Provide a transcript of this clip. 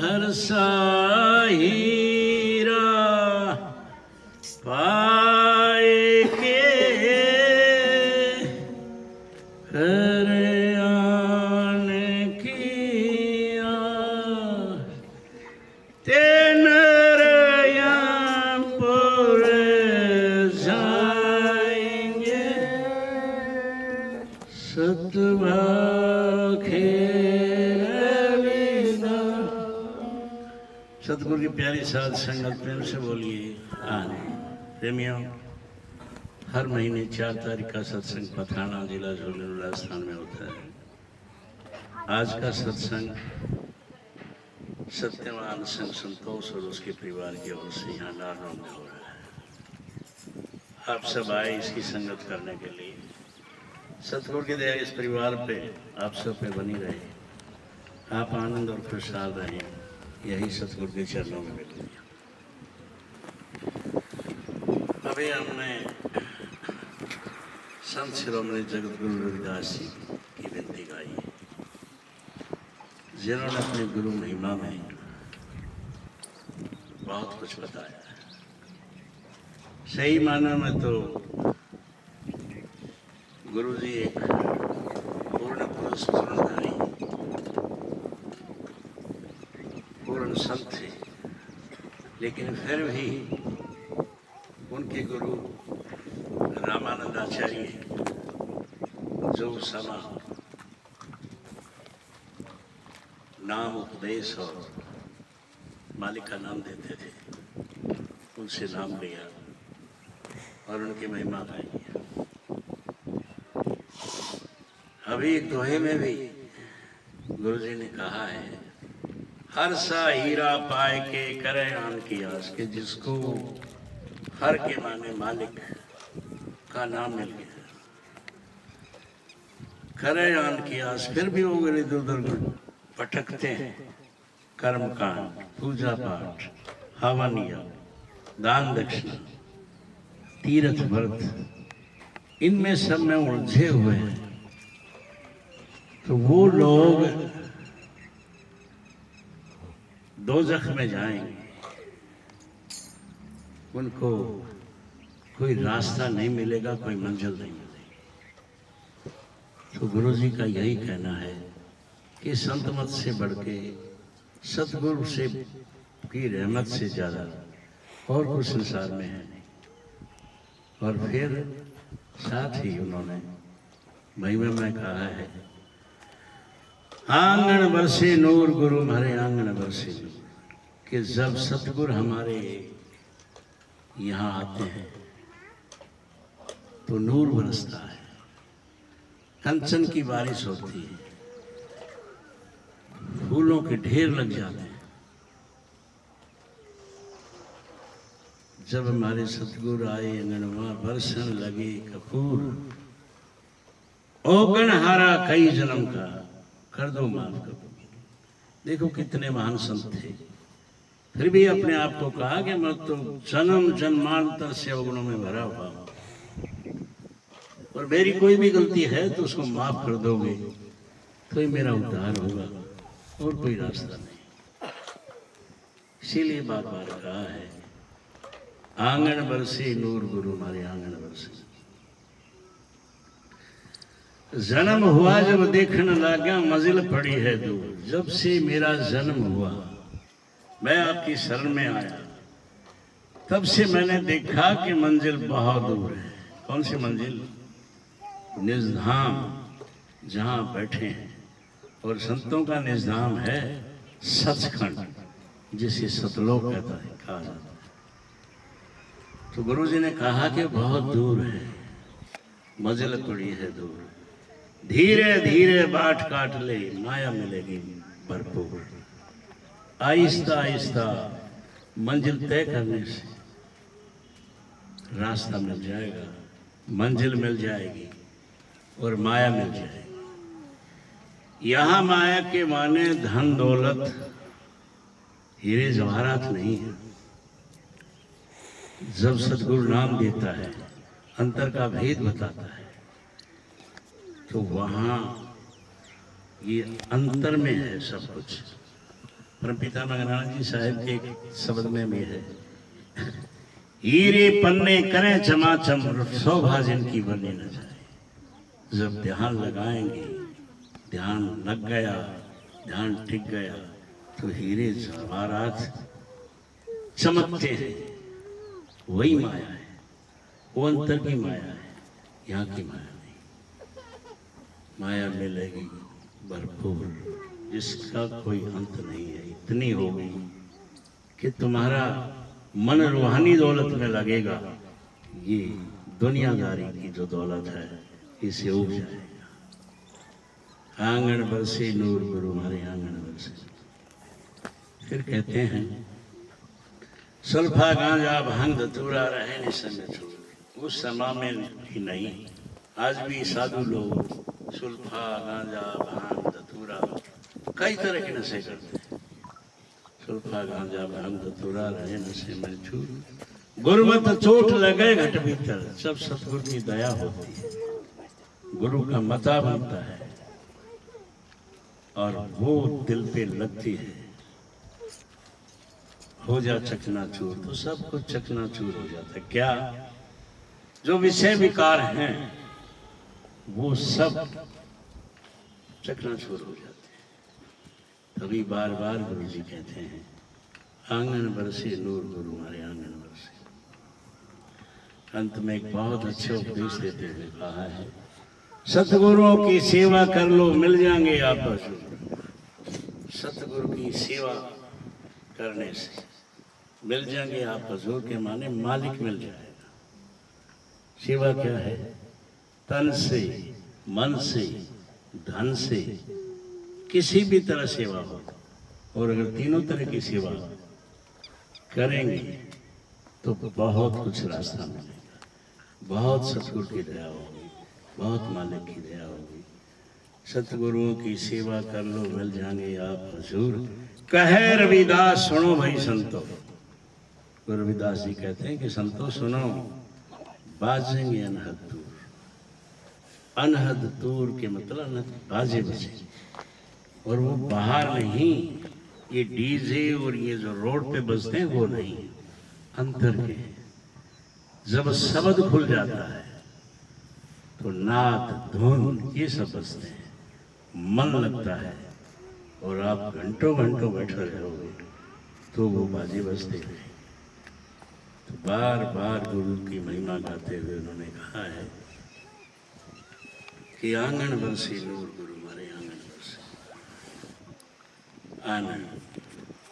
हर हीरा पाए के कर आने की तेन पुर जाएंगे सतवा सतगुरु की प्यारी साध संगत प्रेम से बोलिए प्रेमियों। हर महीने 4 तारीख का सत्संग पथराना जिला झुंझुनू राजस्थान में होता है। आज का सत्संग सत्यवान संघ संतोष और उसके परिवार की ओर से यहाँ नारनौल में हो रहा है। आप सब आए इसकी संगत करने के लिए। सतगुरु की दया इस परिवार पे आप सब पे बनी रहे, आप आनंद और खुशहाल रहें, यही सतगुरु के चरणों में मिलती है। अभी हमने संत शिरोमणि जगत गुरु रविदास जी की विनती गाई, जिन्होंने अपने गुरु महिमा में बहुत कुछ बताया है। सही माना में तो गुरु जी एक पूर्ण पुरुष, पूर्णधारी, पूर्ण संत थे, लेकिन फिर भी उनके गुरु रामानंदाचार्य जो समा नाम उपदेश और मालिक का नाम देते थे, उनसे नाम लिया और उनकी महिमा गाई। अभी एक दोहे में भी गुरु जी ने कहा है, हर हीरा पाए के करे आन की आस, के जिसको हर के माने मालिक का नाम मिल गया, करे आन की आस, फिर भी वो गए इधर उधर भटकते हैं। कर्म कांड, पूजा पाठ, हवन यज्ञ, दान दक्षिणा, तीर्थ व्रत, इनमें सब में उलझे हुए हैं। तो वो लोग दोजख में जाएंगे, उनको कोई रास्ता नहीं मिलेगा, कोई मंजिल नहीं मिलेगी। तो गुरु जी का यही कहना है कि संत मत से बढ़ के सतगुरु से की रहमत से ज्यादा और कुछ संसार में है नहीं। और फिर साथ ही उन्होंने महिमा में कहा है, आंगन बरसे नूर गुरु हमारे आंगन बरसे नूर, कि जब सतगुरु हमारे यहाँ आते हैं तो नूर बरसता है, कंचन की बारिश होती है, फूलों के ढेर लग जाते हैं। जब हमारे सतगुरु आए अंगनवा बरसन लगे कपूर, ओ गणहारा कई जन्म का कर दो माफ करो। देखो कितने महान संत थे, फिर भी अपने आप को कहा कि मैं तो जन्म जन्मांतर से अवगुणों में भरा हुआ हूं, और मेरी कोई भी गलती है तो उसको माफ कर दोगे तो ही मेरा उद्धार होगा, और कोई रास्ता नहीं। इसीलिए बार बार कहा है, आंगन बरसे नूर गुरु हमारे आंगन बरसे। जन्म हुआ जब देखने लगा मंजिल पड़ी है दूर, जब से मेरा जन्म हुआ मैं आपकी शरण में आया, तब से मैंने देखा कि मंजिल बहुत दूर है। कौन सी मंजिल? निजधाम, जहां बैठे हैं। और संतों का निजधाम है सचखंड, जिसे सतलोक कहता है, कहा जाता है। तो गुरु जी ने कहा कि बहुत दूर है, मंजिल पड़ी है दूर, धीरे धीरे बाट काट ले माया मिलेगी भरपूर। आहिस्ता आहिस्ता मंजिल तय करने से रास्ता मिल जाएगा, मंजिल मिल जाएगी और माया मिल जाएगी। यहाँ माया के माने धन दौलत हीरे जवाहरात नहीं है। जब सतगुरु नाम देता है, अंतर का भेद बताता है, तो वहां ये अंतर में है सब कुछ। परमपिता मगनाना जी साहब के एक शब्द में भी है, हीरे पन्ने करें चमाचम शोभा जिनकी बनी न जाए। जब ध्यान लगाएंगे, ध्यान लग गया, ध्यान टिक गया तो हीरे जवाहरात चमकते हैं। वही माया है, वो अंतर की माया है, यहाँ की माया नहीं। माया मिलेगी भरपूर, जिसका कोई अंत नहीं है। इतनी होगी कि तुम्हारा मन रूहानी दौलत में लगेगा, ये दुनियादारी की जो दौलत है इसे उग जाएगा। आंगन बरसे नूर गुरु हमारे आंगन बरसे। फिर कहते हैं सुल्फा गांजा भांग धतूरा रहे निसंग छोड़। उस समय में भी नहीं, आज भी साधु लोग सुल्फा गांजा भांग धतूरा कई तरह के नशे करते हैं। सुल्फा गांजा भांग धतूरा रहे नशे में छूट। गुरुमत चोट लगे घट भीतर, सब सतगुरु की दया होती है, गुरु का मता बनता है और वो दिल पे लगती है। हो जा चकनाचूर तो सब कुछ चकनाचूर हो जाता है। क्या जो विषय विकार हैं वो सब चकनाचूर हो जाते हैं। तभी बार बार गुरु जी कहते हैं आंगन बरसे नूर गुरु हमारे आंगन बरसे। अंत में एक बहुत अच्छे उपदेश देते हुए कहा है, सतगुरुओं की सेवा कर लो मिल जाएंगे आप हजूर। सतगुरु की सेवा करने से मिल जाएंगे आप हजूर के माने मालिक मिल जाएगा। सेवा क्या है? तन से, मन से, धन से, किसी भी तरह सेवा हो। और अगर तीनों तरह की सेवा करेंगे तो बहुत कुछ रास्ता मिलेगा, बहुत सतगुरु की दया होगी, बहुत मालिक की दया होगी। सतगुरुओं की सेवा कर लो मिल जाएंगे आप हजूर। कहे रविदास सुनो भाई संतो। गुरु रविदास जी कहते हैं कि संतो सुनो, बाजेंगे अनहद दूर। अनहद दूर के मतलब अनहद बाजे बजे, और वो बाहर नहीं, ये डीजे और ये जो रोड पे बजते हैं वो नहीं, अंतर के। जब शब्द खुल जाता है तो नाद धुन ये सब बजते हैं, मन लगता है और आप घंटों घंटों बैठे रहोगे तो वो बाजे बजते हैं। तो बार बार गुरु की महिमा गाते हुए उन्होंने कहा है कि आंगन बरसे नूर गुरु हमारे आंगन बरसे। आनंद